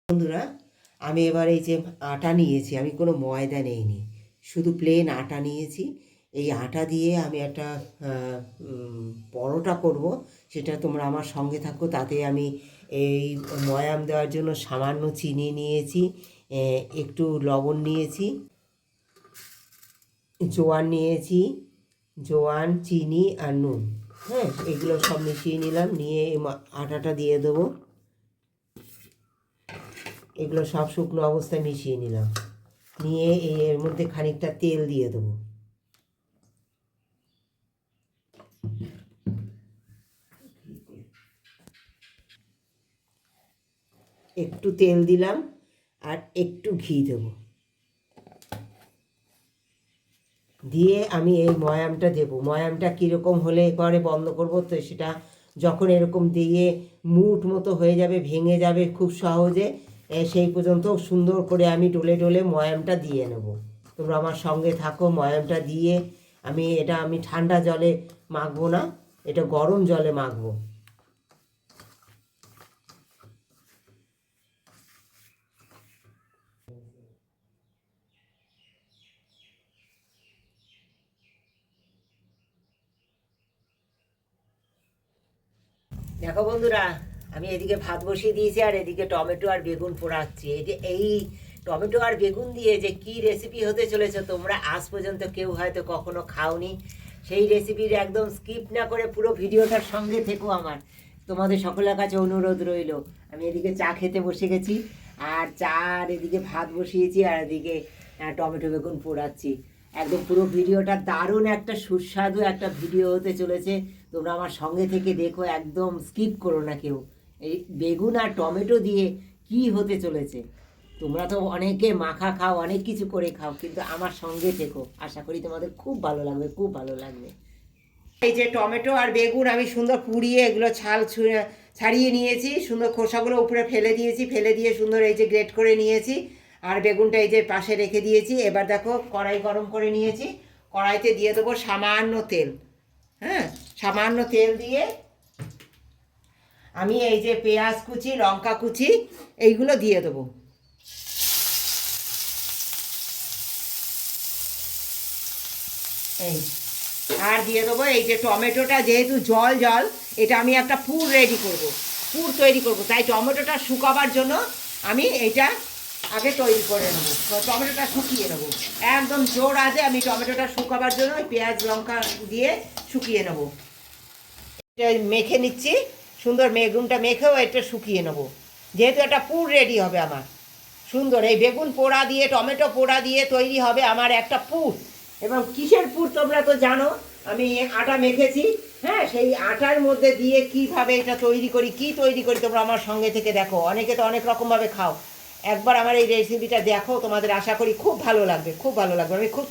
বন্ধুরা, আমি এবার এই যে আটা নিয়েছি, আমি কোনো ময়দা নেইনি, শুধু প্লেন আটা নিয়েছি। এই আটা দিয়ে আমি একটা পরোটা করব। সেটা তোমরা আমার সঙ্গে থাকো। তাতে আমি এই ময়াম দেওয়ার জন্য সামান্য চিনি নিয়েছি, একটু লবণ নিয়েছি, জোয়ান নিয়েছি, জোয়ান, চিনি আর নুন। হ্যাঁ, এগুলো সব মিশিয়ে নিলাম, নিয়ে আটাটা দিয়ে দেবো। এগুলো সব শুকনো অবস্থায় মিশিয়ে নিলাম, নিয়ে এর মধ্যে খানিকটা তেল দিয়ে দেবো। একটু তেল দিলাম আর একটু ঘি দেব, দিয়ে আমি এই ময়ামটা দেব। ময়ামটা কীরকম হলে পরে বন্ধ করব, তো সেটা যখন এরকম দিয়ে মুঠ মতো হয়ে যাবে, ভেঙে যাবে খুব সহজে, সেই পর্যন্ত সুন্দর করে আমি ডলে ডলে ময়ামটা দিয়ে নেব। তোমরা আমার সঙ্গে থাকো। ময়ামটা দিয়ে আমি ঠান্ডা জলে মাখবো না, এটা গরম জলে মাখবো। দেখো বন্ধুরা, আমি এদিকে ভাত বসিয়ে দিয়েছি আর এদিকে টমেটো আর বেগুন পোড়াচ্ছি। এই টমেটো আর বেগুন দিয়ে যে কি রেসিপি হতে চলেছে, তোমরা আজ পর্যন্ত কেউ হয়তো কখনো খাওনি। সেই রেসিপির একদম স্কিপ না করে পুরো ভিডিওটার সঙ্গে থেকো আমার। তোমাদের সকলের কাছে অনুরোধ রইল। আমি এদিকে চা খেতে বসে গেছি, আর চা আর এদিকে ভাত বসিয়েছি, আর এদিকে টমেটো বেগুন পোড়াচ্ছি। একদম পুরো ভিডিওটা দারুণ একটা সুস্বাদু একটা ভিডিও হতে চলেছে। তোমরা আমার সঙ্গে থেকে দেখো, একদম স্কিপ করো না কেউ। এই বেগুন আর টমেটো দিয়ে কি হতে চলেছে, তোমরা তো অনেকে মাখা খাও, অনেক কিছু করে খাও, কিন্তু আমার সঙ্গে থেকো, আশা করি তোমাদের খুব ভালো লাগবে, খুব ভালো লাগবে। এই যে টমেটো আর বেগুন আমি সুন্দর পুড়িয়ে এগুলো ছাড়িয়ে নিয়েছি, সুন্দর খোসাগুলো উপরে ফেলে দিয়েছি, ফেলে দিয়ে সুন্দর এই যে গ্রেট করে নিয়েছি। আর বেগুনটা এই যে পাশে রেখে দিয়েছি। এবার দেখো কড়াই গরম করে নিয়েছি, কড়াইতে দিয়ে দেবো সামান্য তেল। হ্যাঁ, সামান্য তেল দিয়ে আমি এই যে পেঁয়াজ কুচি, লঙ্কা কুচি এইগুলো দিয়ে দেবো। এই আর দিয়ে দেবো এই যে টমেটোটা, যেহেতু জল জল, এটা আমি একটা পুর রেডি করব, পুর তৈরি করব, তাই টমেটোটা শুকাবার জন্য আমি এইটা আগে তৈরি করে নেবো। টমেটোটা শুকিয়ে নেবো, একদম জোর আছে। আমি টমেটোটা শুকাবার জন্য পেঁয়াজ লঙ্কা দিয়ে শুকিয়ে নেবো। এটা মেখে নিচ্ছি, সুন্দর বেগুনটা মেখেও এটা শুকিয়ে নেবো, যেহেতু একটা পুর রেডি হবে আমার সুন্দর। এই বেগুন পোড়া দিয়ে, টমেটো পোড়া দিয়ে তৈরি হবে আমার একটা পুর। এবং কিসের পুর তোমরা তো জানো, আমি আটা মেখেছি। হ্যাঁ, সেই আটার মধ্যে দিয়ে কিভাবে এটা তৈরি করি, কি তৈরি করি, তোমরা আমার সঙ্গে থেকে দেখো। অনেকে তো অনেক রকমভাবে খাও, একবার আমার এই রেসিপিটা দেখো, তোমাদের আশা করি খুব ভালো লাগবে, খুব ভালো লাগবে। আমি খুব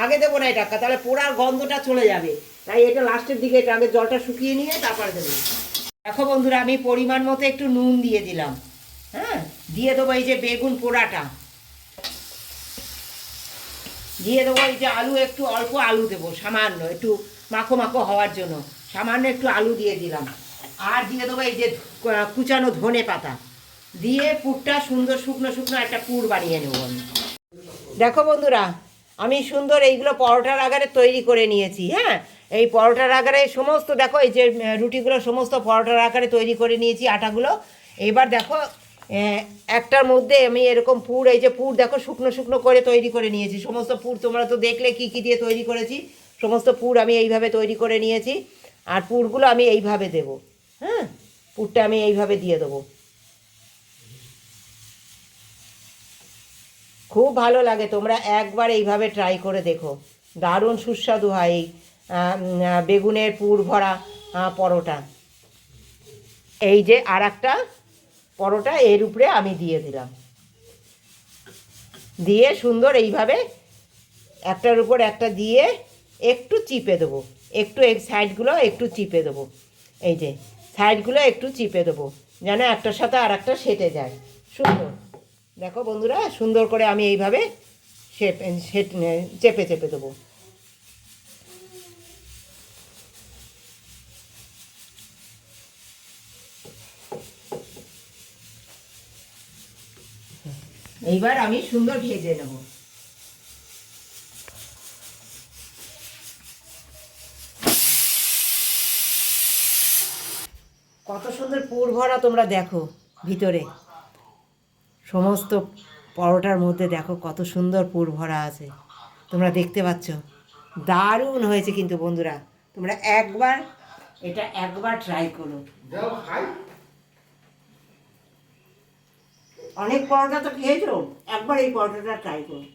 আগে দেবো না এটা, তাহলে পোড়ার গন্ধটা চলে যাবে, তাই এটা লাস্টের দিকে, এটা আগে জলটা শুকিয়ে নিয়ে তারপরে দেবো। দেখো বন্ধুরা, আমি পরিমাণ মতো একটু নুন দিয়ে দিলাম। হ্যাঁ, দিয়ে দেবো এই যে বেগুন পোড়াটা, দিয়ে দেবো এই যে আলু, একটু অল্প আলু দেবো, সামান্য একটু মাখো মাখো হওয়ার জন্য সামান্য একটু আলু দিয়ে দিলাম। আর দিয়ে দেবো এই যে কুচানো ধনে পাতা দিয়ে পুরটা সুন্দর শুকনো শুকনো একটা পুর বানিয়ে নেবো আমি। দেখো বন্ধুরা, আমি সুন্দর এইগুলো পরোটার আকারে তৈরি করে নিয়েছি। হ্যাঁ, এই পরোটার আকারে সমস্ত, দেখো এই যে রুটিগুলো সমস্ত পরোটার আকারে তৈরি করে নিয়েছি আটাগুলো। এবার দেখো একটার মধ্যে আমি এরকম পুর, এই যে পুর দেখো শুকনো শুকনো করে তৈরি করে নিয়েছি সমস্ত পুর। তোমরা তো দেখলে কি কি দিয়ে তৈরি করেছি, সমস্ত পুর আমি এইভাবে তৈরি করে নিয়েছি। আর পুরগুলো আমি এইভাবে দেবো। হ্যাঁ, পুরটা আমি এইভাবে দিয়ে দেবো। খুব ভালো লাগে, তোমরা একবার এইভাবে ট্রাই করে দেখো, দারুণ সুস্বাদু হয় এই বেগুনের পুর ভরা পরোটা। এই যে আর একটা পরোটা এর উপরে আমি দিয়ে দিলাম, দিয়ে সুন্দর এইভাবে একটার উপর একটা দিয়ে একটু চিপে দেবো, একটু এই সাইডগুলো একটু চিপে দেবো, এই যে সাইডগুলো একটু চিপে দেবো, যেন একটার সাথে আর একটা সেটে যায় সুন্দর। দেখো বন্ধুরা, সুন্দর করে আমি এইভাবে চেপে চেপে দেবো। এইবার আমি সুন্দর ভেজে নেব। কত সুন্দর পুর ভরা তোমরা দেখো ভিতরে, সমস্ত পরোটার মধ্যে দেখো কত সুন্দর পুর ভরা আছে, তোমরা দেখতে পাচ্ছ। দারুণ হয়েছে কিন্তু বন্ধুরা, তোমরা একবার ট্রাই করো। অনেক পরোটা তো খেয়েছো, একবার এই পরোটাটা ট্রাই করো।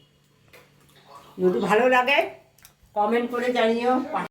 যদি ভালো লাগে কমেন্ট করে জানিও।